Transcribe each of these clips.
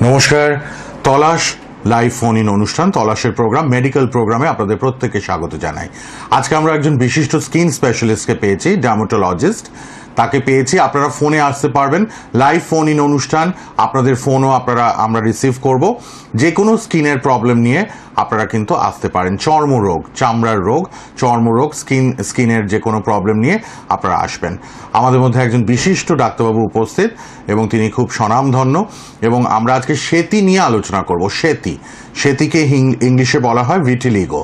নমস্কার, তলাশ live phone in অনুষ্ঠান তলাশের programme medical প্রোগ্রামে আপনাদের প্রত্যেককে স্বাগত জানাই। আজকে আমরা একজন বিশিষ্ট স্কিন স্পেশালিস্টকে পেয়েছি, ডার্মাটোলজিস্ট। তাকে পেয়েছি। আপনারা ফোনে আসতে পারবেন, লাইভ ফোন ইন অনুষ্ঠান, আপনাদের ফোনও আমরা রিসিভ করব। যে কোনো স্কিনের প্রবলেম নিয়ে আপনারা কিন্তু আসতে পারেন। চর্মরোগ, চামড়ার রোগ, চর্মরোগ, স্কিনের যে কোনো প্রবলেম নিয়ে আপনারা আসবেন। আমাদের মধ্যে একজন বিশিষ্ট ডাক্তারবাবু উপস্থিত এবং তিনি খুব স্বনামধন্য, এবং আমরা আজকে সেতি নিয়ে আলোচনা করব। সেতিকে ইংলিশে বলা হয় ভিটিলিগো,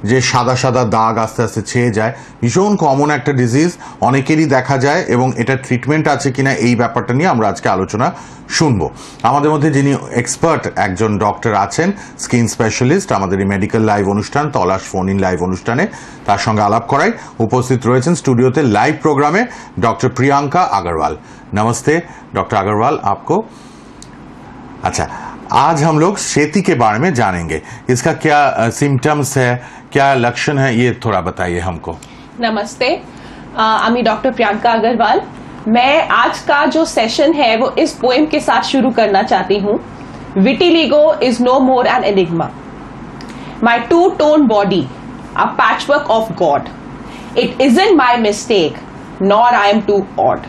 যে সাদা সাদা দাগ আস্তে আস্তে ছেয়ে যায়। ভীষণ কমন একটা ডিজিজ, অনেকেরই দেখা যায়, এবং এটা ট্রিটমেন্ট আছে কিনা এই ব্যাপারটা নিয়ে আমরা আজকে আলোচনা শুনবো। আমাদের মধ্যে যিনি এক্সপার্ট একজন ডক্টর আছেন, স্কিন স্পেশালিস্ট, আমাদের এই মেডিকেল লাইভ অনুষ্ঠান তলাশ ফোন ইন লাইভ অনুষ্ঠানে তার সঙ্গে আলাপ করাই উপস্থিত রয়েছেন স্টুডিওতে लाइव प्रोग्राम में डॉक्टर प्रियंका अग्रवाल। नमस्ते डॉक्टर अग्रवाल आपको। अच्छा, आज हम लोग सेती के बारे में जानेंगे। इसका क्या सिम्टम्स है, क्या लक्षण है, ये थोड़ा बताइए हमको। नमस्ते, আমি डॉक्टर प्रियंका अग्रवाल। मैं आज का जो सेशन है वो इस पोएम के साथ शुरू करना चाहती हूँ। Vitiligo is no more an enigma, my two tone body a patchwork of God, it isn't my mistake nor I am too odd.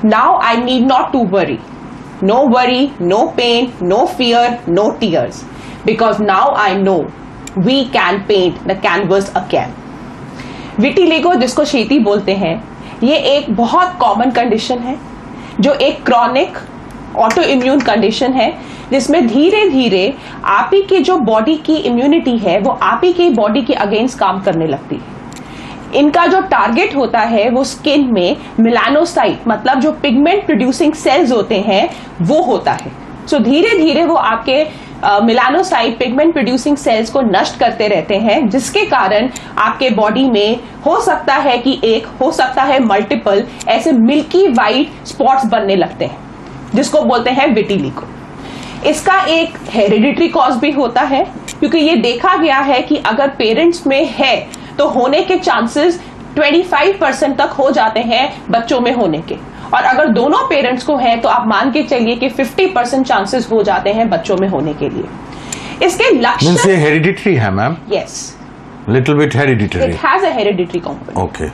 Now I need not to worry, no worry, no pain, no fear, no tears, because now I know we can paint the canvas again. Vitiligo, जिसको शेती बोलते हैं, ये एक बहुत common condition है, जो एक क्रॉनिक ऑटो इम्यून कंडीशन है, जिसमें धीरे धीरे आप ही की जो बॉडी की इम्यूनिटी है वो आप ही की बॉडी के अगेंस्ट काम करने लगती है। इनका जो टारगेट होता है वो स्किन में मेलानोसाइट, मतलब जो पिगमेंट प्रोड्यूसिंग सेल्स होते हैं, वो होता है। सो धीरे धीरे वो आपके मेलानोसाइट, पिगमेंट प्रोड्यूसिंग सेल्स को नष्ट करते रहते हैं, जिसके कारण आपके बॉडी में हो सकता है कि एक, हो सकता है मल्टीपल ऐसे मिल्की वाइट स्पॉट्स बनने लगते हैं, जिसको बोलते हैं विटिलिगो। इसका एक हेरिडिटरी कॉज भी होता है, क्योंकि ये देखा गया है कि अगर पेरेंट्स में है तो होने के चांसेस 25% तक हो जाते हैं बच्चों में होने के, और अगर दोनों पेरेंट्स को है तो आप मान के चलिए कि 50% चांसेस हो जाते हैं बच्चों में होने के लिए। इसके लक्षण हेरिडिटरी है ma'am? Yes, little bit hereditary, it has a hereditary component. Okay.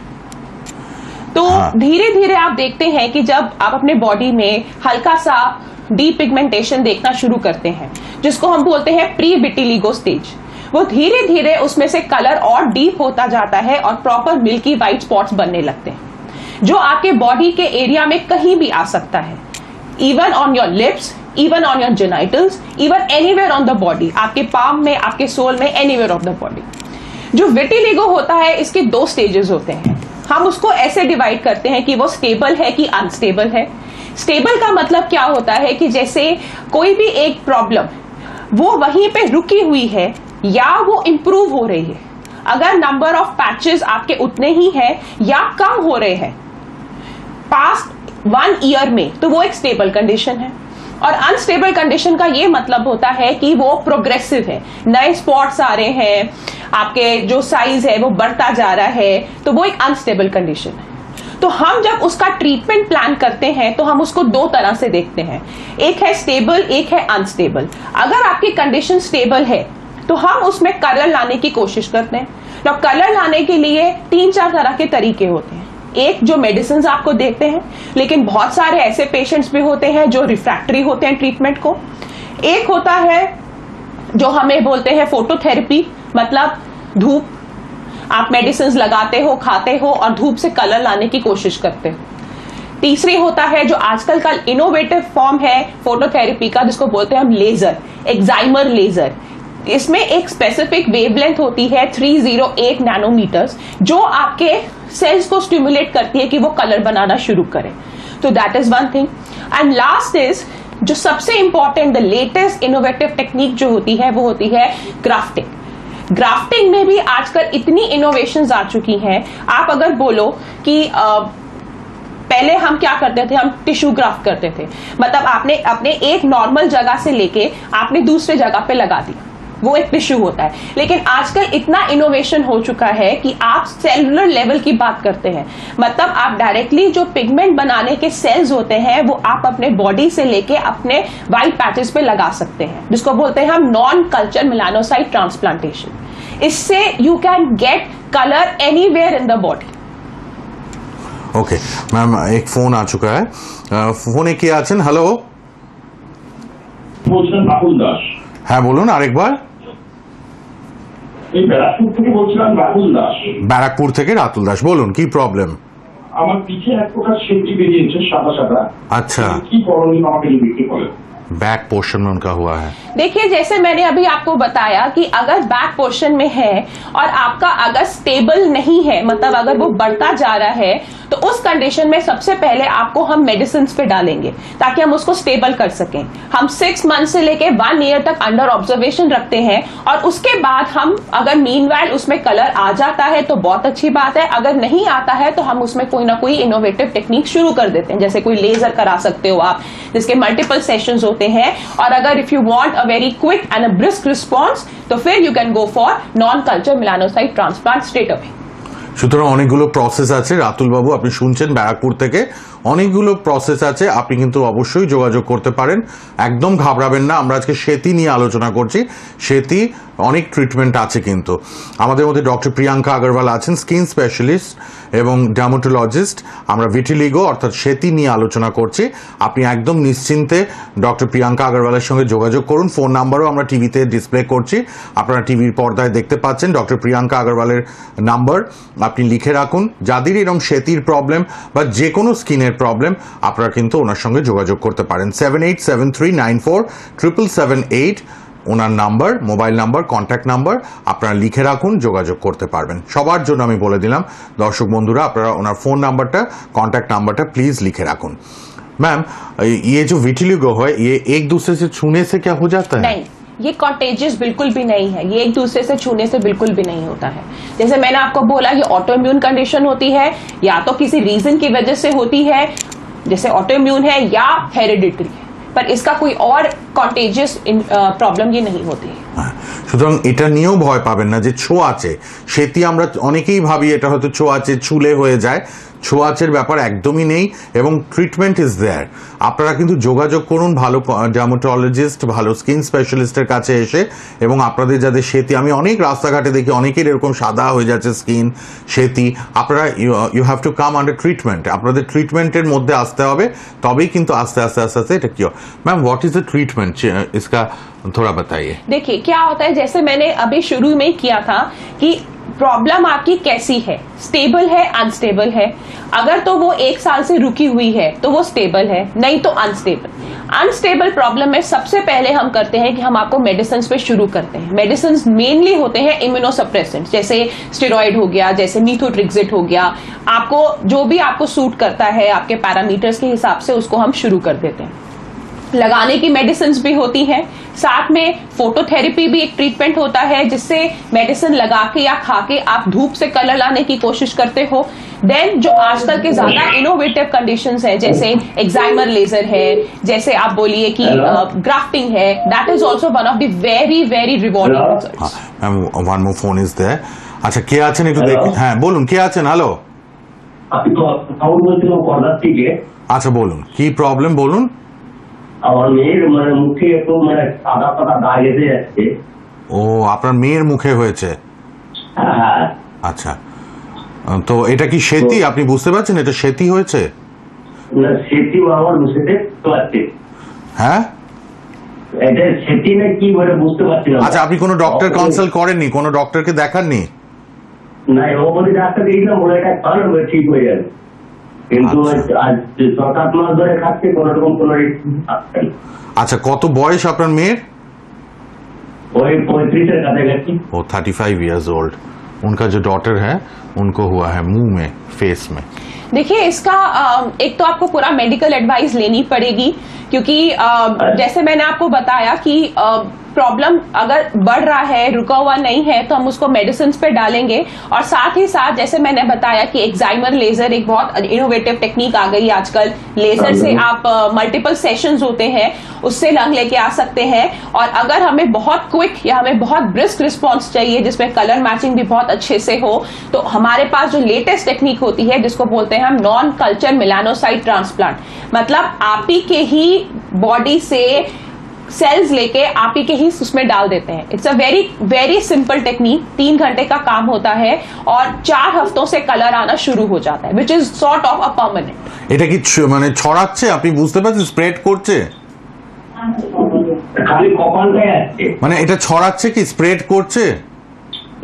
तो धीरे धीरे आप देखते हैं कि जब आप अपने बॉडी में हल्का सा डीपिगमेंटेशन देखना शुरू करते हैं, जिसको हम बोलते हैं प्री विटिलिगो स्टेज, वो धीरे धीरे उसमें से कलर और डीप होता जाता है और प्रॉपर मिल्की वाइट स्पॉट्स बनने लगते हैं, जो आपके बॉडी के एरिया में कहीं भी आ सकता है, even on your lips, even on your genitals, even anywhere on the body, आपके पाम में, आपके सोल में, एनीवेयर ऑफ द बॉडी। जो विटिलिगो होता है, इसके 2 स्टेजेस होते हैं। हम उसको ऐसे डिवाइड करते हैं कि वो स्टेबल है कि अनस्टेबल है। स्टेबल का मतलब क्या होता है कि जैसे कोई भी एक प्रॉब्लम वो वहीं पे रुकी हुई है या वो इंप्रूव हो रही है। अगर नंबर ऑफ पैचेस आपके उतने ही हैं या कम हो रहे हैं पास्ट 1 ईयर में, तो वो एक स्टेबल कंडीशन है। और अनस्टेबल कंडीशन का ये मतलब होता है कि वो प्रोग्रेसिव है, नए स्पॉट्स आ रहे हैं, आपके जो साइज है वो बढ़ता जा रहा है, तो वो एक अनस्टेबल कंडीशन है। तो हम जब उसका ट्रीटमेंट प्लान करते हैं तो हम उसको 2 तरह से देखते हैं, एक है स्टेबल, एक है अनस्टेबल। अगर आपकी कंडीशन स्टेबल है तो हम उसमें कलर लाने की कोशिश करते हैं। तो कलर लाने के लिए 3-4 तरह के तरीके होते हैं। एक, जो मेडिसिन आपको देते हैं, लेकिन बहुत सारे ऐसे पेशेंट्स भी होते हैं जो रिफ्रैक्टरी होते हैं ट्रीटमेंट को। एक होता है जो हमें बोलते हैं फोटोथेरेपी, मतलब धूप, आप मेडिसिन लगाते हो, खाते हो और धूप से कलर लाने की कोशिश करते हो। तीसरी होता है जो आजकल का इनोवेटिव फॉर्म है फोटोथेरेपी का, जिसको बोलते हैं हम लेजर, एक्साइमर लेजर। इसमें एक स्पेसिफिक वेवलेंथ होती है 308 नैनोमीटर्स, जो आपके सेल्स को स्टिमुलेट करती है कि वो कलर बनाना शुरू करें। तो that is one thing. And last is, जो सबसे important, the latest innovative technique जो होती है वो होती है ग्राफ्टिंग। ग्राफ्टिंग में भी आजकल इतनी इनोवेशंस आ चुकी हैं। आप अगर बोलो कि पहले हम क्या करते थे, हम टिश्यू ग्राफ्ट करते थे, मतलब आपने अपने एक नॉर्मल जगह से लेके आपने दूसरे जगह पे लगा दिया, वो एक टिश्यू होता है। लेकिन आजकल इतना इनोवेशन हो चुका है कि आप सेलुलर लेवल की बात करते हैं, मतलब आप डायरेक्टली जो पिगमेंट बनाने के सेल्स होते हैं वो आप अपने बॉडी से लेके अपने वाइट पैचेस पे लगा सकते हैं, जिसको बोलते हैं हम नॉन कल्चर मेलानोसाइट ट्रांसप्लांटेशन। इससे you can get colour anywhere in the body. Okay ma'am, एक फोन आ चुका है, ফোনে কে আছেন? হ্যালো, বলছিলাম রাহুল দাস। হ্যাঁ বলুন আরেকবার। এই ব্যারাকপুর থেকে বলছিলাম রাহুল দাস। ব্যারাকপুর থেকে রাতুল দাস, বলুন কি প্রবলেম? আমার পিঠে এক প্রকার সেটি বেরিয়েছে সাদা সাদা। अच्छा, কি করণীয় আমাকে যদি একটু বলেন। बैक पोर्शन में उनका हुआ है। देखिए, जैसे मैंने अभी आपको बताया कि अगर बैक पोर्शन में है और आपका अगर स्टेबल नहीं है, मतलब अगर वो बढ़ता जा रहा है, तो उस कंडीशन में सबसे पहले आपको हम मेडिसिन पे डालेंगे ताकि हम उसको स्टेबल कर सकें। हम 6 मंथ से लेके 1 ईयर तक अंडर ऑब्जर्वेशन रखते हैं और उसके बाद हम अगर मीनवाइल उसमें कलर आ जाता है तो बहुत अच्छी बात है, अगर नहीं आता है तो हम उसमें कोई ना कोई इनोवेटिव टेक्निक शुरू कर देते हैं, जैसे कोई लेजर करा सकते हो आप, जिसके मल्टीपल सेशंस होते हैं। और अगर if you want a very quick and a brisk response तो फिर you can go for non culture melanocyte transplant straight away. সুতরাং অনেকগুলো প্রসেস আছে রাতুল বাবু, আপনি শুনছেন ব্যারাকপুর থেকে, অনেকগুলো প্রসেস আছে, আপনি কিন্তু অবশ্যই যোগাযোগ করতে পারেন, একদম ঘাবড়াবেন না। আমরা আজকে সেতি নিয়ে আলোচনা করছি, সেতি অনেক ট্রিটমেন্ট আছে কিন্তু। আমাদের মধ্যে ডক্টর প্রিয়াঙ্কা আগরওয়াল আছেন, স্কিন স্পেশালিস্ট এবং ডার্মাটোলজিস্ট। আমরা ভিটিলিগো অর্থাৎ সেতি নিয়ে আলোচনা করছি। আপনি একদম নিশ্চিন্তে ডক্টর প্রিয়াঙ্কা আগরওয়ালের সঙ্গে যোগাযোগ করুন। ফোন নাম্বারও আমরা টিভিতে ডিসপ্লে করছি, আপনারা টিভির পর্দায় দেখতে পাচ্ছেন ডক্টর প্রিয়াঙ্কা আগরওয়ালের নাম্বার, আপনি লিখে রাখুন। যাদের এরকম সেতির প্রবলেম বা যে কোনো স্কিনের প্রবলেম, আপনারা কিন্তু ওনার সঙ্গে যোগাযোগ করতে পারেন। 7873947778 ওনার number, mobile number, contact number, আপনারা লিখে রাখুন, যোগাযোগ করতে পারবেন। সবার জন্য আমি বলে দিলাম দর্শক বন্ধুরা, আপনারা ওনার ফোন নাম্বারটা, কন্ট্যাক্ট নাম্বারটা প্লিজ लिखे রাখুন। मैम, ये जो विटिलिगो है ये एक दूसरे से छूने से क्या हो जाता है? नहीं, ये कॉन्टेजियस बिल्कुल भी नहीं है, ये एक दूसरे से छूने से बिल्कुल भी नहीं होता है। जैसे मैंने आपको बोला, ये ऑटो इम्यून कंडीशन होती है, या तो किसी रीजन की वजह से होती है, जैसे ऑटो इम्यून है, या हेरिडिटरी है, पर इसका कोई और कॉन्टेजियस प्रॉब्लम ये नहीं होती है। সুতরাং এটা নিয়েও ভয় পাবেন না যে ছোঁয়াচে সেটি, আমরা অনেকেই ভাবি এটা হয়তো ছোঁয়াচে ছুলে হয়ে যায়, ছোঁয়াচের ব্যাপার একদমই নেই এবং ট্রিটমেন্ট ইজ দেয়ার। আপনারা কিন্তু যোগাযোগ করুন ভালো ডার্মাটোলজিস্ট, ভালো স্কিন স্পেশালিস্টের কাছে এসে, এবং আপনাদের যাদের সেতি, আমি অনেক রাস্তাঘাটে দেখি অনেকের এরকম সাদা হয়ে যাচ্ছে স্কিন, সেতি, আপনারা you have to come under treatment. আপনাদের ট্রিটমেন্টের মধ্যে আসতে হবে, তবেই কিন্তু আস্তে আস্তে আস্তে আস্তে এটা cure. Ma'am, what is the treatment, इसका थोड़ा बताइए। देखिए क्या होता है, जैसे मैंने अभी शुरू में ही किया था कि प्रॉब्लम आपकी कैसी है, स्टेबल है, अनस्टेबल है। अगर तो वो 1 साल से रुकी हुई है तो वो स्टेबल है, नहीं तो अनस्टेबल। अनस्टेबल प्रॉब्लम में सबसे पहले हम करते हैं कि हम आपको मेडिसिन पे शुरू करते हैं। मेडिसिन मेनली होते हैं इम्यूनोसप्रेसेंट, जैसे स्टेरॉइड हो गया, जैसे मीथोट्रिक्सिट हो गया। आपको जो भी आपको सूट करता है आपके पैरामीटर्स के हिसाब से उसको हम शुरू कर देते हैं। लगाने की मेडिसिन भी होती हैं, साथ में फोटोथेरेपी भी एक ट्रीटमेंट होता है, जिससे मेडिसिन लगा के या खा के आप धूप से कलर लाने की कोशिश करते हो। देन जो आजकल के ज्यादा इनोवेटिव कंडीशंस है, जैसे एक्साइमर लेजर है, जैसे आप बोलिए कि ग्राफ्टिंग है, that is also one of the very very rewarding results. Ma'am, one more phone is there. আচ্ছা, কে আছেন একটু দেখুন। হ্যাঁ বলুন, কে আছেন? হ্যালো, আপনি তো রাহুল বলছিলাম কর্নার থেকে। আচ্ছা বলুন, কি প্রবলেম বলুন। আমার মেয়ের মানে মুখে একটু মানে সাদা সাদা দাগ এসে যাচ্ছে। ও, আপনার মেয়ের মুখে হয়েছে? হ্যাঁ হ্যাঁ। আচ্ছা, তো এটা কি সেতি? আপনি বুঝতে পারছেন এটা সেতি হয়েছে? না, সেটি আমার বুঝতে পারছি। হ্যাঁ, এটা সেটি না কি বলে বুঝতে পারছি না। আচ্ছা, আপনি কোনো ডক্টর কনসাল্ট করেননি, কোনো ডক্টরকে দেখাননি? না, ও বলে ডাক্তার দেখলাম বলে এটা ভালো হয়ে ঠিক হয়ে যাবে, কিন্তু আজ 7-8 মাস ধরে খাচ্ছি কোনো রকম কোনো। আচ্ছা, কত বয়স আপনার মেয়ের? ওই 35 এর কাছাকাছি। वो 35 years old। उनका जो डॉटर है उनको हुआ है मुंह में, फेस में। देखिए, इसका एक तो आपको पूरा मेडिकल एडवाइस लेनी पड़ेगी, क्योंकि जैसे मैंने आपको बताया कि प्रॉब्लम अगर बढ़ रहा है, रुका हुआ नहीं है, तो हम उसको मेडिसिन पे डालेंगे। और साथ ही साथ जैसे मैंने बताया कि एक्साइमर लेजर एक बहुत इनोवेटिव टेक्निक आ गई आजकल। लेजर से आप मल्टीपल सेशंस होते हैं, उससे लंग लेके आ सकते हैं। और अगर हमें बहुत क्विक या हमें बहुत ब्रिस्क रिस्पॉन्स चाहिए जिसमें कलर मैचिंग भी बहुत अच्छे से हो, तो हमारे पास जो लेटेस्ट टेक्निक होती है जिसको बोलते हैं हम नॉन कल्चर मेलानोसाइट ट्रांसप्लांट, मतलब आप ही के ही बॉडी से सेल्स लेके आप ही के ही उसमें डाल देते हैं। It's a very very simple technique, 3 घंटे का काम होता है और 4 हफ्तों से कलर आना शुरू हो जाता है, which is sort of a permanent. এটা কি মানে ছড়াচ্ছে, আপনি বুঝতে পারছেন স্প্রেড করছে? খালি কপালটাই আসছে। মানে এটা ছড়াচ্ছে কি স্প্রেড করছে?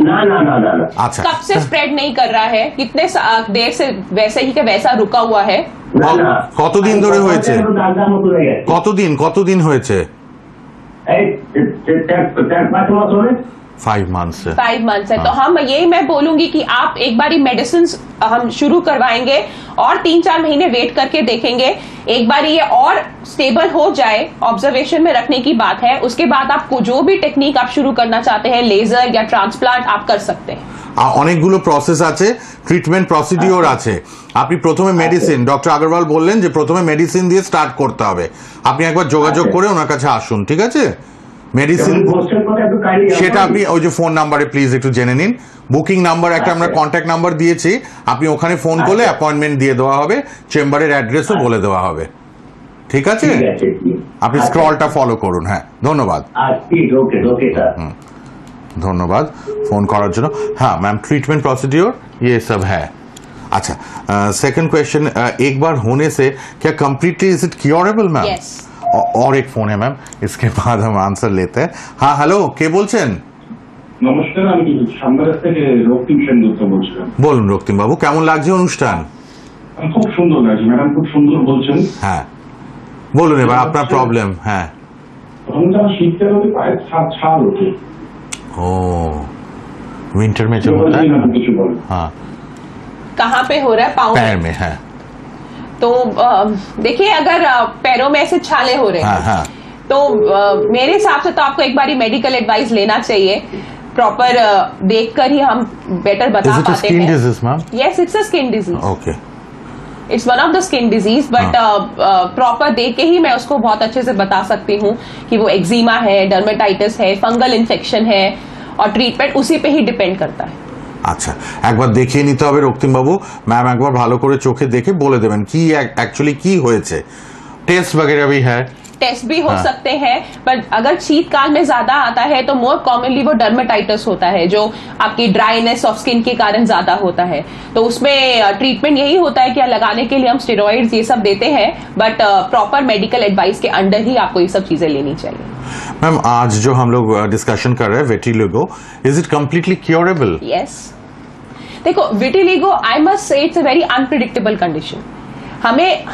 না না না না না আচ্ছা, कब से स्प्रेड नहीं कर रहा है, कितने देर से वैसे ही का वैसा रुका हुआ है। না না কতদিন ধরে হয়েছে? দাদা মতো হয়ে গেছে। কতদিন হয়েছে? এই 4-5 মাস হলে 5 months से। 5 months है। तो हम यही मैं बोलूंगी कि आप एक बारी मेडिसिन हम शुरू करवाएंगे और 3-4 महीने वेट करके देखेंगे। एक बार ये और स्टेबल हो जाए, ऑब्जर्वेशन में रखने की बात है, उसके बाद आपको जो भी टेक्निक आप शुरू करना चाहते हैं, लेजर या ट्रांसप्लांट, आप कर सकते हैं। অনেকগুলো প্রসেস আছে, ট্রিটমেন্ট প্রসিডিওর আছে। আপনি প্রথমে মেডিসিন, ডক্টর আগরওয়াল বললেন যে প্রথমে মেডিসিন দিয়ে স্টার্ট করতে হবে। আপনি একবার যোগাযোগ করে ওনার কাছে আসুন, ঠিক আছে? মেডিসিন বসছেন কথা একটু কাইন্ডলি সেটা আপনি ওই যে ফোন নাম্বারে প্লিজ একটু জেনে নিন। বুকিং নাম্বার একটা আমরা কন্ট্যাক্ট নাম্বার দিয়েছি, আপনি ওখানে ফোন করলে অ্যাপয়েন্টমেন্ট দিয়ে দেওয়া হবে, চেম্বারের অ্যাড্রেসও বলে দেওয়া হবে, ঠিক আছে? ঠিক আছে আপনি স্ক্রলটা ফলো করুন। হ্যাঁ, ধন্যবাদ। ঠিক ওকে ওকে স্যার धन्यवाद फोन करार जন্য। हाँ मैम, ट्रीटमेंट प्रोसीड्योर ये सब है। अच्छा, सेकंड क्वेश्चन, एक बार होने से क्या completely is it curable ma'am? Yes. और एक फोन है मैम, इसके बाद हम आंसर लेते हैं। हाँ हेलो, কে বলছেন? নমস্কার, আমি সামনের থেকে রক্তিম সেনগুপ্ত বলছিলাম। বলুন রক্তিম বাবু, কেমন লাগছে অনুষ্ঠান? খুব সুন্দর লাগছে ম্যাডাম, খুব সুন্দর বলছেন। হ্যাঁ বলুন এবার আপনার প্রবলেম। হ্যাঁ, তখন যখন শীতকাল হতে পায়ে ছাল ওঠে। ओ विंटर में जो होता है ना, কিছু বলেন। हाँ कहाँ पे हो रहा है? पाँव पैर में है। तो देखिए, अगर पैरों में ऐसे छाले हो रहे हाँ हैं हाँ तो मेरे हिसाब से तो आपको एक बारी मेडिकल एडवाइस लेना चाहिए। प्रॉपर देखकर ही हम बेटर बता इज इट पाते स्किन हैं। Disease ma'am? Yes, it's a skin disease. Okay, it's one of the skin disease, but proper देख के ही मैं उसको बहुत अच्छे से बता सकती हूँ कि वो एक्जिमा है, डर्मेटाइटिस है, फंगल इन्फेक्शन है, और ट्रीटमेंट उसी पे ही डिपेंड करता है। আচ্ছা একবার দেখিয়ে নিতে হবে রক্তিম বাবু। ম্যাম একবার ভালো করে চোখে দেখে বলে দেবেন কি অ্যাকচুয়ালি কি হয়েছে। টেস্ট वगैरह भी है? टेस्ट भी हो हाँ। सकते हैं, पर अगर शीतकाल में ज्यादा आता है तो मोर कॉमनली वो डर्मेटाइटिस होता है, जो आपकी ड्राइनेस ऑफ स्किन के कारण ज्यादा होता है। तो उसमें ट्रीटमेंट यही होता है कि लगाने के लिए हम स्टेरॉइड्स ये सब देते हैं, बट प्रॉपर मेडिकल एडवाइस के अंडर ही आपको ये सब चीजें लेनी चाहिए। मैम आज जो हम लोग डिस्कशन कर रहे हैं vitiligo, is it completely curable? Yes, देखो vitiligo, I must say it's a very unpredictable condition.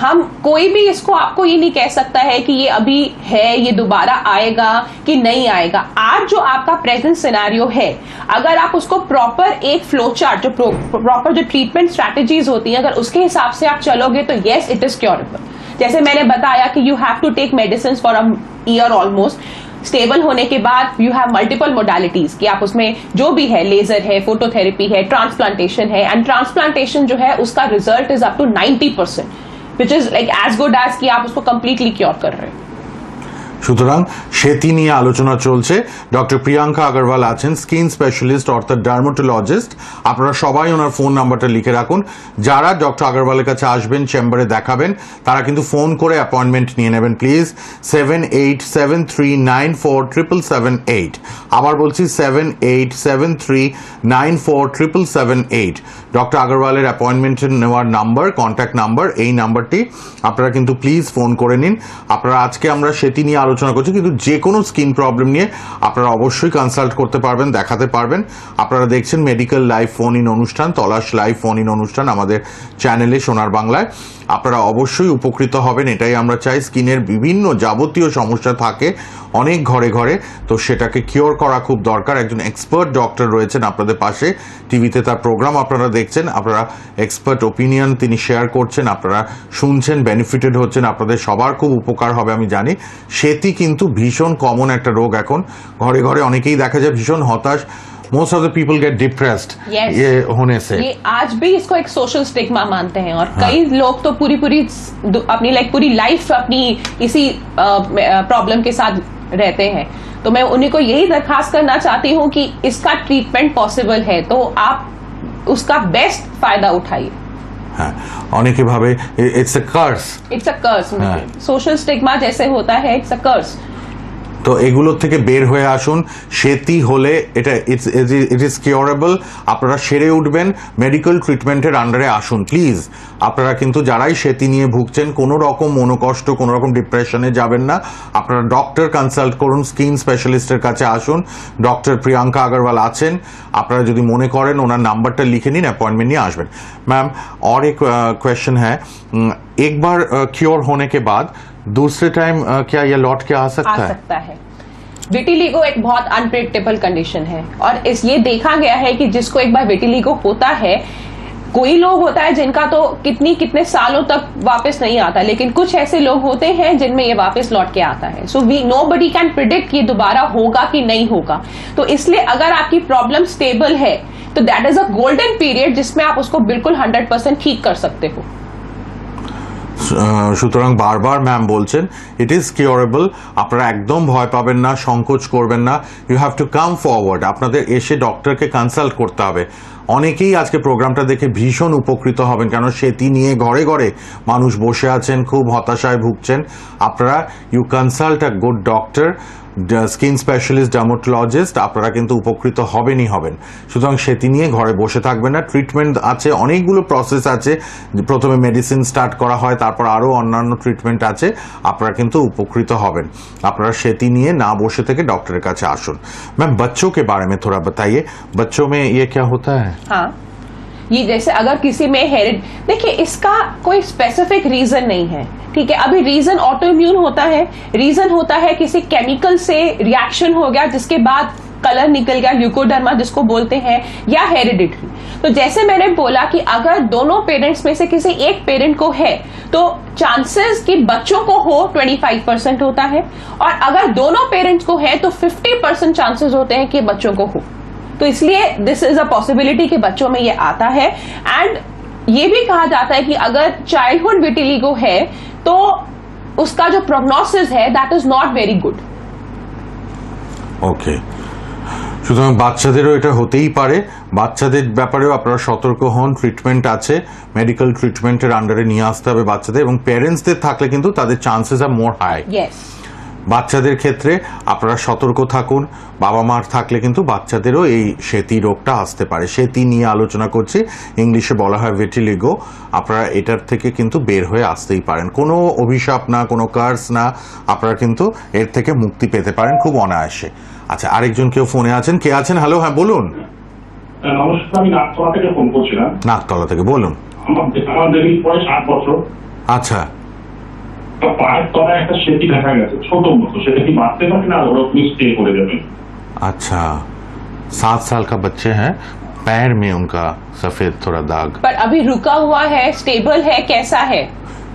हम कोई भी इसको आपको ये नहीं कह सकता है कि ये अभी है, ये दोबारा आएगा कि नहीं आएगा। आज जो आपका प्रेजेंट सिनेरियो है, अगर आप उसको प्रॉपर एक फ्लो चार्ट, जो प्रॉपर जो ट्रीटमेंट स्ट्रैटेजीज होती हैं, अगर उसके हिसाब से आप चलोगे तो येस इट इज क्योरेबल। जैसे मैंने बताया कि you have to take medicine for a year almost. Stable होने के बाद यू हैव मल्टीपल मोडालिटीज कि आप उसमें जो भी है, लेजर है, फोटोथेरेपी है, ट्रांसप्लांटेशन है, एंड ट्रांसप्लांटेशन जो है उसका result is up to 90%, which is like as good as कि आप उसको कंप्लीटली क्योर कर रहे हैं। সুতরাং সেটি নিয়ে আলোচনা চলছে। ডক্টর প্রিয়াঙ্কা আগরওয়াল আছেন, স্কিন স্পেশালিস্ট অর্থাৎ ডার্মাটোলজিস্ট। আপনারা সবাই ওনার ফোন নাম্বারটা লিখে রাখুন। যারা ডক্টর আগরওয়ালের কাছে আসবেন, চেম্বারে দেখাবেন, তারা কিন্তু ফোন করে অ্যাপয়েন্টমেন্ট নিয়ে নেবেন প্লিজ। 7873947778। আবার বলছি 7873947778। ডক্টর আগরওয়ালের অ্যাপয়েন্টমেন্ট নেওয়ার নাম্বার, কন্ট্যাক্ট নাম্বার, এই নাম্বারটি আপনারা কিন্তু প্লিজ ফোন করে নিন। আপনারা আজকে আমরা সেটি নিয়ে আলোচনা করছি, কিন্তু যে কোনো স্কিন প্রবলেম নিয়ে আপনারা অবশ্যই কনসাল্ট করতে পারবেন, দেখাতে পারবেন। আপনারা দেখছেন মেডিকেল লাইভ ফোন ইন অনুষ্ঠান, তলাশ লাইভ ফোন ইন অনুষ্ঠান আমাদের চ্যানেলে সোনার বাংলায়। আপনারা অবশ্যই উপকৃত হবেন, এটাই আমরা চাই। স্কিনের বিভিন্ন যাবতীয় সমস্যা থাকে অনেক ঘরে ঘরে, তো সেটাকে কিওর করা খুব দরকার। একজন এক্সপার্ট ডক্টর রয়েছেন আপনাদের পাশে, টিভিতে তার প্রোগ্রাম আপনারা দেখছেন, আপনারা এক্সপার্ট ওপিনিয়ন তিনি শেয়ার করছেন, আপনারা শুনছেন, বেনিফিটেড হচ্ছেন, আপনাদের সবার খুব উপকার হবে আমি জানি। সেটি সেতি কিন্তু ভীষণ কমন একটা রোগ এখন, ঘরে ঘরে অনেকেই দেখা যায় ভীষণ হতাশ। Most of the people get depressed Yes. ये होने से। ये आज भी इसको एक सोशल स्टिग्मा मानते हैं और कई लोग तो पूरी अपनी पूरी लाइफ अपनी इसी प्रॉब्लम के साथ रहते हैं। तो मैं उन्हीं को यही दरखास्त करना चाहती हूँ कि इसका ट्रीटमेंट पॉसिबल है, तो आप उसका बेस्ट फायदा उठाइए। হ্যাঁ, অনেকে ভাবে it's a curse. It's a curse, social stigma जैसे होता है, इट्स अ कर्स। তো এগুলোর থেকে বের হয়ে আসুন। সেতি হলে এটা ইট ইজ কিউরেবল, আপনারা সেরে উঠবেন। মেডিকেল ট্রিটমেন্টের আন্ডারে আসুন প্লিজ। আপনারা কিন্তু যারাই সেতি নিয়ে ভুগছেন, কোনো রকম মনোকষ্ট, কোনো রকম ডিপ্রেশনে যাবেন না। আপনারা ডক্টর কনসাল্ট করুন, স্কিন স্পেশালিস্টের কাছে আসুন। ডক্টর প্রিয়াঙ্কা আগরওয়াল আছেন। আপনারা যদি মনে করেন ওনার নাম্বারটা লিখে নিন, অ্যাপয়েंटमेंट নিয়ে আসবেন। मैम और एक क्वेश्चन है, एक बार क्योर होने के बाद दूसरे टाइम क्या ये लौट के आ सकता है? विटिलिगो एक बहुत अनप्रेडिक्टेबल कंडीशन है और ये देखा गया है कि जिसको एक बार विटिलिगो होता है, कोई लोग होता है जिनका तो कितने सालों तक वापस नहीं आता, लेकिन कुछ ऐसे लोग होते हैं जिनमें ये वापस लौट के आता है। सो नोबडी कैन प्रिडिक्ट कि दोबारा होगा कि नहीं होगा। तो इसलिए अगर आपकी प्रॉब्लम स्टेबल है तो that is a golden period जिसमें आप उसको बिल्कुल 100% ठीक कर सकते हो। সুতরাং বারবার ম্যাম বলছেন ইট ইজ কিউরেবল। আপনারা একদম ভয় পাবেন না, সংকোচ করবেন না। You have to come forward. আপনাদের এসে ডক্টরকে কনসাল্ট করতে হবে। অনেকেই আজকে প্রোগ্রামটা দেখে ভীষণ উপকৃত হবেন, কেন সেটি নিয়ে ঘরে ঘরে মানুষ বসে আছেন, খুব হতাশায় ভুগছেন। আপনারা you consult a good doctor, skin specialist, dermatologist, আপনারা কিন্তু উপকৃত হবেনই হবেন। সুতরাং সেটি নিয়ে ঘরে বসে থাকবেন না। ট্রিটমেন্ট আছে, অনেকগুলো প্রসেস আছে। প্রথমে মেডিসিন স্টার্ট করা হয়, তারপর আরও অন্যান্য ট্রিটমেন্ট আছে। আপনারা কিন্তু উপকৃত হবেন। আপনারা সেটি নিয়ে না বসে থেকে ডক্টরের কাছে আসুন। मैम बच्चों के बारे में थोड़ा बताइए, बच्चों में ये क्या होता है? हाँ, ये जैसे अगर किसी में देखिए इसका कोई स्पेसिफिक रीजन नहीं है, ठीक है। अभी रीजन ऑटो इम्यून होता है, रीजन होता है किसी केमिकल से रिएक्शन हो गया जिसके बाद कलर निकल गया, ल्यूकोडर्मा जिसको बोलते हैं, या हेरिडिटरी। तो जैसे मैंने बोला कि अगर दोनों पेरेंट्स में से किसी एक पेरेंट को है तो चांसेस कि बच्चों को हो 25% होता है, और अगर दोनों पेरेंट्स को है तो 50% चांसेस होते हैं कि बच्चों को हो। तो इसलिए दिस इज अ पॉसिबिलिटी कि बच्चों में ये आता है। एंड ये भी कहा जाता है कि अगर चाइल्डहुड विटिलिगो है तो उसका जो प्रोग्नोसिस है that is not very good. Okay, সুতরাং বাচ্চাদেরও এটা হতেই পারে। বাচ্চাদের ব্যাপারেও আপনারা সতর্ক হন। ট্রিটমেন্ট আছে, মেডিকেল ট্রিটমেন্টের আন্ডারে নিয়ে আসতে হবে বাচ্চাদের, এবং প্যারেন্টসদের থাকলে কিন্তু তাদের চান্সেস আর মোর হাই। বাচ্চাদের ক্ষেত্রে আপনারা সতর্ক থাকুন। বাবা মার থাকলে কিন্তু বাচ্চাদেরও এই সেতি রোগটা আসতে পারে। সেতি নিয়ে আলোচনা করছি, ইংলিশে বলা হয় ভিটিলিগো। আপনারা এটার থেকে কিন্তু বের হয়ে আসতেই পারেন। কোনো অভিশাপ না, কোনো কার্স না, আপনারা কিন্তু এর থেকে মুক্তি পেতে পারেন খুব অনায়াসে। আচ্ছা, আরেকজন কেউ ফোনে আছেন, কে আছেন? হ্যালো, হ্যাঁ বলুন। নমস্কার, আমি নাকতলা থেকে ফোন করছিলাম। নাকতলা থেকে বলুন। আমার বেবির বয়স 8 বছর। আচ্ছা, পায়ের তলায় একটা সেটি দেখা গেছে, ছোট মতো। সেটা কি বাঁচতে পারে না, ওরা প্লিজ স্টে করে দেবেন? अच्छा, 7 साल का बच्चे हैं, पैर में उनका सफेद थोड़ा दाग। पर अभी रुका हुआ है, स्टेबल है, कैसा है?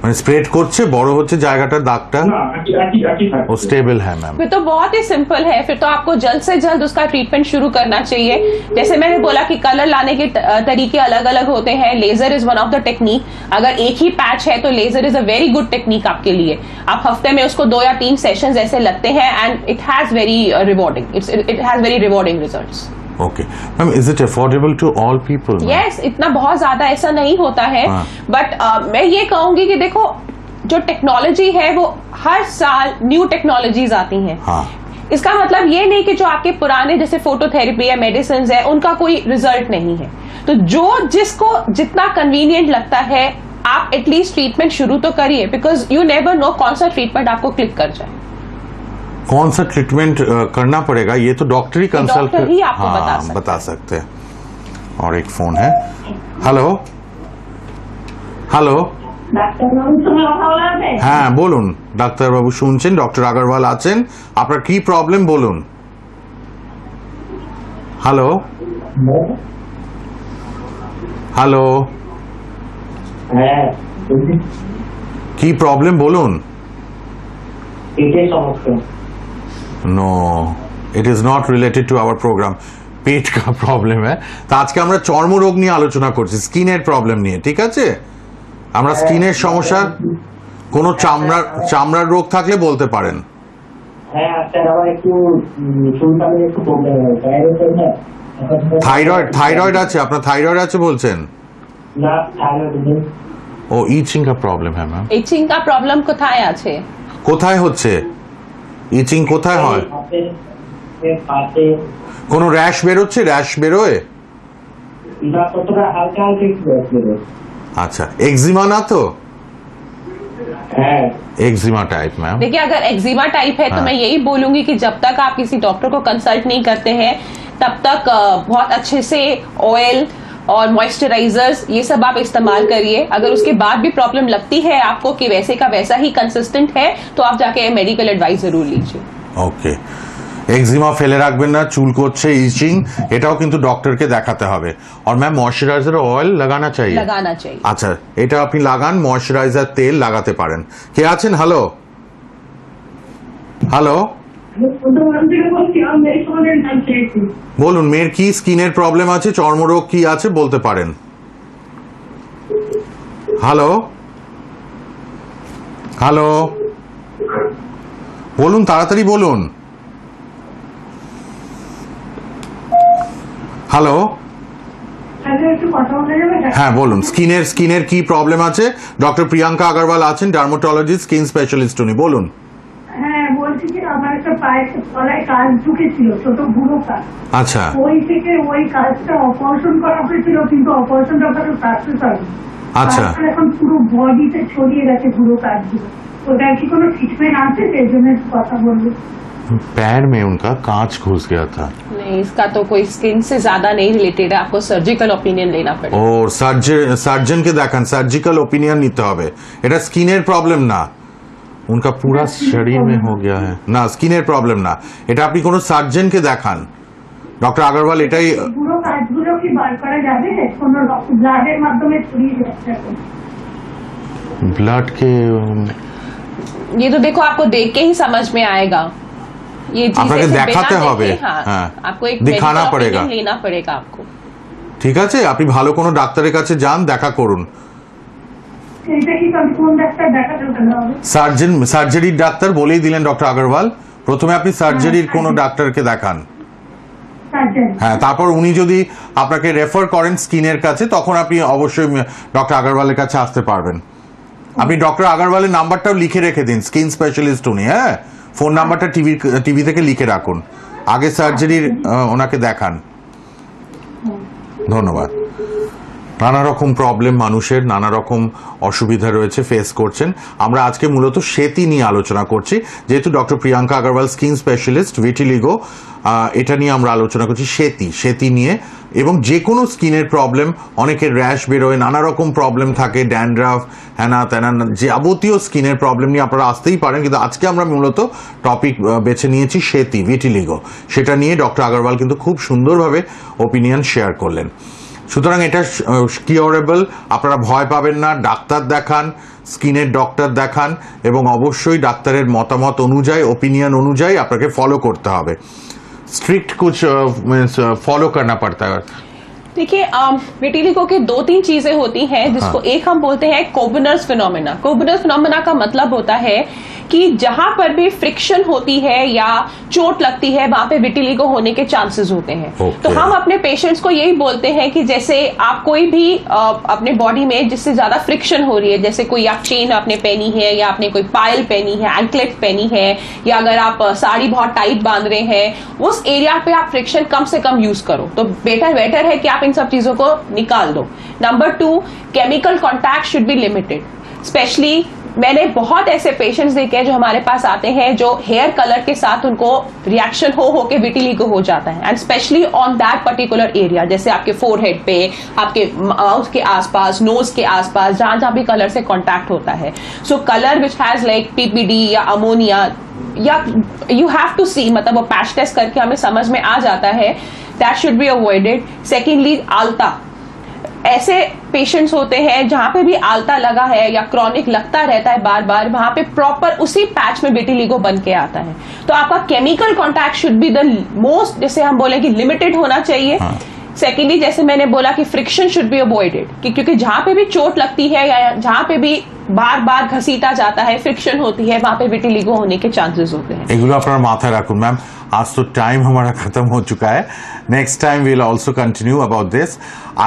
মানে স্প্রেড করছে, বড় হচ্ছে জায়গাটার দাগটা, না, একই ও স্টেবল है मैम। फिर तो बहुत ही सिंपल है। फिर तो आपको जल्द से जल्द उसका ट्रीटमेंट शुरू करना चाहिए। जैसे मैंने बोला कि कलर लाने के तरीके अलग अलग होते हैं। Laser is one of the technique. अगर एक ही पैच है तो laser is a very good technique आपके लिए। आप हफ्ते में उसको 2 या 3 सेशंस ऐसे लगते हैं and it has very rewarding, it has very rewarding results. Okay ma'am, is it affordable to all people? Yes, इतना बहुत ज्यादा ऐसा नहीं होता है। बट मैं ये कहूंगी कि देखो, जो टेक्नोलॉजी है वो हर साल न्यू टेक्नोलॉजीज आती हैं। हाँ, इसका मतलब ये नहीं कि जो आपके पुराने जैसे फोटोथेरेपी या मेडिसिन है उनका कोई रिजल्ट नहीं है। तो जो जिसको जितना कन्वीनियंट लगता है आप एटलीस्ट ट्रीटमेंट शुरू तो करिए, बिकॉज यू नेवर नो कौन सा ट्रीटमेंट आपको क्लिक कर जाए। कौन सा ट्रीटमेंट करना पड़ेगा ये तो डॉक्टर ही कंसल्ट डॉक्टर ही आपको बता सकते हैं। और एक फोन है। हेलो हेलो, হ্যাঁ বলুন। ডাক্তারবাবু শুনছেন, ডক্টর আগরওয়াল আছেন। আপনার কি প্রবলেম বলুন। হ্যালো হ্যালো, কি প্রবলেম বলুন। পেটের সমস্যা। No, it is not related to our program. পেট কা প্রবলেম হ্যাঁ। তা আজকে আমরা চর্মরোগ নিয়ে আলোচনা করছি, স্কিনের প্রবলেম নিয়ে, ঠিক আছে? আমরা স্কিনের সমস্যা, কোনো চামড়ার রোগ থাকলে বলতে পারেন। হ্যাঁ স্যার, আমার একটু চুলকানির একটু প্রবলেম হয়, থাইরয়েড আছে আপনার? থাইরয়েড আছে বলছেন? না থাইরয়েড নেই। ও ইচিং কা প্রবলেম হ্যাঁ ম্যাম। ইচিং का प्रॉब्लम কোথায় আছে? কোথায় হচ্ছে ইচিং? কোথায় হয়? পাশে কোনো র্যাশ বেরোচ্ছে? র্যাশ বেরোয়? না, কতটা হালকা হালকা একটু আসলে। আচ্ছা, এক্সিমা না তো? হ্যাঁ एक्जिमा टाइप मैम। देखिए, अगर एक्जिमा टाइप है तो हाँ। मैं यही बोलूंगी कि जब तक आप किसी डॉक्टर को कंसल्ट नहीं करते हैं तब तक बहुत अच्छे से ऑयल और मॉइस्चराइजर्स ये सब आप इस्तेमाल करिए। अगर उसके बाद भी प्रॉब्लम लगती है आपको कि वैसे का वैसा ही कंसिस्टेंट है तो आप जाके मेडिकल एडवाइस जरूर लीजिए। ওকে, এক্সিমা ফেলে রাখবেন না, চুল করছে, ইচিং, এটাও কিন্তু ডক্টরকে দেখাতে হবে। আর ম্যাম ময়শ্চারাইজার অয়েল লাগানা চাই? लगाना चाहिए। আচ্ছা, এটা আপনি লাগান, ময়শ্চারাইজার তেল লাগাতে পারেন। কে আছেন? হ্যালো হ্যালো, বলুন মেয়ের কি স্কিনের প্রবলেম আছে, চর্মরোগ কি আছে বলতে পারেন। হ্যালো হ্যালো, বলুন তাড়াতাড়ি বলুন। হ্যালো, হ্যাঁ বলুন, স্কিনের কি প্রবলেম আছে? ডক্টর প্রিয়াঙ্কা আগরওয়াল আছেন, ডার্মাটোলজিস্ট, স্কিন স্পেশালিস্ট উনি, বলুন। হ্যাঁ, বলছি যে আমার একটা পায়ের তলায় কাজ ঢুকেছিল, ছোট বুড়ো কাজ। আচ্ছা ওই থেকে ওই কাজটা অপারেশন করা হয়েছিল, কিন্তু অপারেশনটা কোনো সাকসেস হয়নি। আচ্ছা। তারপর এখন পুরো বডিতে ছড়িয়ে গেছে বুড়ো কাজগুলো। ওটার কি কোনো ট্রিটমেন্ট আছে? সেই জন্য একটু কথা বলবো। पैर में उनका कांच घुस गया था। नहीं, इसका तो कोई स्किन से ज्यादा नहीं रिलेटेड है, आपको सर्जिकल ओपिनियन लेना पड़ेगा। और সার্জনকে দেখান, সার্জিক্যাল ওপিনিয়ন নিতে হবে। এটা স্কিনের প্রবলেম না, उनका पूरा शरीर में हो गया है না, স্কিনের প্রবলেম না এটা, আপনি কোনো সার্জনকে দেখান। ডক্টর আগরওয়াল এটাই। বুড়ো কাজগুলো কি বার করা যাবে? কোনো ব্লাডের মাধ্যমে ছড়িয়ে যাচ্ছে এখন। ব্লাড के ये तो देखो, आपको देख के ही समझ में आएगा। ये আপনাকে चीजें দেখাতে হবে, हाँ, হ্যাঁ, आपको एक दिखाना medical पड़ेगा। opinion लेना पड़ेगा आपको। ঠিক আছে, আপনি ভালো কোনো ডাক্তারের কাছে যান, দেখা করুন। এটা কি কোন ডাক্তার দেখাতে হবে? সার্জারির ডাক্তার বলেই দিলেন ডক্টর আগরওয়াল, প্রথমে আপনি সার্জারির কোনো ডাক্তারকে দেখান। সার্জন। হ্যাঁ, তারপর উনি যদি আপনাকে রেফার করেন স্কিনের কাছে, তখন আপনি অবশ্যই ডক্টর আগরওয়ালের কাছে আসতে পারবেন। আপনি ডক্টর আগরওয়ালের নাম্বারটাও লিখে রেখে দিন, স্কিন স্পেশালিস্ট উনি, হ্যাঁ, ফোন নাম্বারটা টিভি থেকে লিখে রাখুন, আগে সার্জারির ওনাকে দেখান। ধন্যবাদ। নানা রকম প্রবলেম মানুষের, নানা রকম অসুবিধা রয়েছে, ফেস করছেন। আমরা আজকে মূলত সেতি নিয়ে আলোচনা করছি, যেহেতু doctor Priyanka Agarwal skin specialist, vitiligo, এটা নিয়ে আমরা আলোচনা করছি, সেতি নিয়ে। এবং যে কোনো স্কিনের প্রবলেম, অনেকের র্যাশ বেরোয়, নানা রকম প্রবলেম থাকে, ড্যান্ড্রাফ, হ্যানা ত্যানা, যাবতীয় স্কিনের প্রবলেম নিয়ে আপনারা আসতেই পারেন, কিন্তু আজকে আমরা মূলত টপিক বেছে নিয়েছি সেতি, ভিটিলিগো। সেটা নিয়ে ডক্টর আগরওয়াল কিন্তু খুব সুন্দরভাবে ওপিনিয়ন শেয়ার করলেন। সুতরাং এটা কিওরেবল, আপনারা ভয় পাবেন না, ডাক্তার দেখান, স্কিনের ডক্টর দেখান, এবং অবশ্যই ডাক্তারের মতামত অনুযায়ী, ওপিনিয়ন অনুযায়ী আপনাকে ফলো করতে হবে। स्ट्रिक्ट कुछ फॉलो करना पड़ता है। देखिए, विटिलिगो की 2-3 चीजें होती हैं जिसको एक हम बोलते हैं कोबनर्स फिनोमेना। कोबनर्स फिनोमेना का मतलब होता है कि जहां पर भी फ्रिक्शन होती है या चोट लगती है, वहां पे विटिलिगो होने के चांसेस होते हैं। Okay. तो हम अपने पेशेंट्स को यही बोलते हैं कि जैसे आप कोई भी अपने बॉडी में जिससे ज्यादा फ्रिक्शन हो रही है, जैसे कोई आप चेन आपने पहनी है, या आपने कोई पायल पहनी है, एंकलेट पहनी है, या अगर आप साड़ी बहुत टाइट बांध रहे हैं, उस एरिया पे आप फ्रिक्शन कम से कम यूज करो। तो बेटर है कि आप इन सब चीजों को निकाल दो। Number 2, chemical contact should be limited. Specially मैंने बहुत ऐसे पेशेंट्स देखे हैं जो हमारे पास आते हैं जो हेयर कलर के साथ उनको रिएक्शन हो के विटिलिगो हो जाता है, and specially on that particular area, जैसे आपके फोरहेड पे, आपके माउथ के आसपास, नोज के आसपास, जहां भी कलर से कॉन्टैक्ट होता है। So colour which has like PPD या अमोनिया, या यू हैव टू सी, मतलब वो पैच टेस्ट करके हमें समझ में आ जाता है, that should be avoided. Secondly, alta, ऐसे पेशेंट्स होते हैं जहां पे भी आलता लगा है या क्रॉनिक लगता रहता है बार बार, वहां पे प्रॉपर उसी पैच में विटिलिगो बन के आता है। तो आपका chemical contact should be the most, जैसे हम बोले कि लिमिटेड होना चाहिए। सेकेंडली, जैसे मैंने बोला कि फ्रिक्शन शुड बी अवॉइडेड, क्योंकि जहां पे भी चोट लगती है या जहां पे भी बार बार घसीटा जाता है, फ्रिक्शन होती है, वहां पे विटिलिगो होने के चांसेस होते हैं। এগুলো আপনারা মাথায় রাখুন ম্যাম। आज तो टाइम हमारा खत्म हो चुका है। Next time will also continue about this.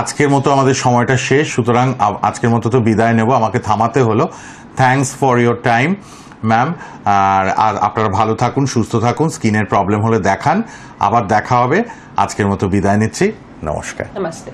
আজকের মতো আমাদের সময়টা শেষ, সুতরাং আজকের মতো তো বিদায় নেব, আমাকে থামাতে হলো। Thanks for your time ma'am. আর আপনারা ভালো থাকুন, সুস্থ থাকুন, স্কিনের প্রবলেম হলে দেখান। আবার দেখা হবে। আজকের মতো বিদায় নিচ্ছি, নমস্কার। नमस्ते।